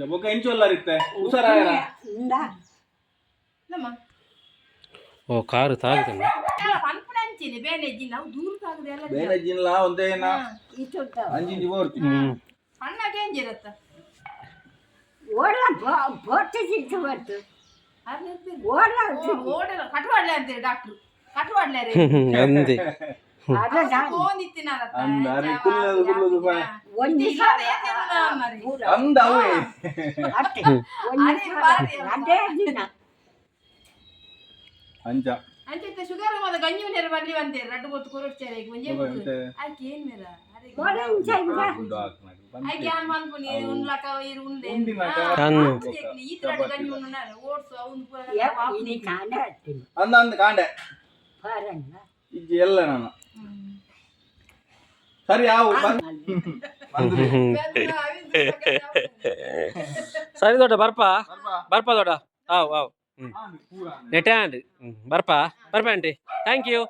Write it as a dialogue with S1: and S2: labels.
S1: ಬೊಕ್ಕ ಎಂಚೊಲ್ಲರಿತ್ತೆ ಹುಷಾರಾಯರ
S2: ಓ ಕಾರು ತಾಗುತ್ತಲ್ಲ
S1: ಬೇನೆಜಿನ್ಲ ಒಂದೇನ ಅಂಜಿಂಜಿ ಬೋರ್ತಿ
S2: ಅಂದೆ
S1: ಅಂದಾರೆ ಕುಲ್ಲದು ಕುಲ್ಲದು ಬಾ ಅಂದ ಅವೇ ಅಂಜ
S3: ಅಂಚೆ ಶುಗರ್ ಮಾದ ಗಂಜಿ ಉಂಡೇರ ಬರ್ಲಿ ಬಂತೆ ರಡ್ಡು ಬೊತ್ತು ಕೊರಡ್ಚಾರೆ ಒಂಜೆ ಆಯ್ಕೆ ಏನ್ ಮೇರ ಆಯ್ಕೆ ಆನ್ ಮನ್ಪುನಿ ಉನ್ಲಕ ಇರು ಉಂಡೆ ಈ ತರ ಗಂಜಿ ಉಂಡ ಓಡ್ಸು ಅವನು
S1: ಅಂದ ಅಂದ ಕಾಂಡೆ ಇಜ್ಜಿ ಎಲ್ಲ ನಾನು ಸರಿ ಯಾವ
S2: ಸರಿ ದೊಡ್ಡ ಬರ್ಪ ಬರ್ಪ ದೊಡ್ಡ ಆವ್ ಆವ್ ನೆಟ್ಯಾಂಡ್ ಬರ್ಪ ಬರ್ಪ ಆಂಟಿ ಥ್ಯಾಂಕ್ ಯು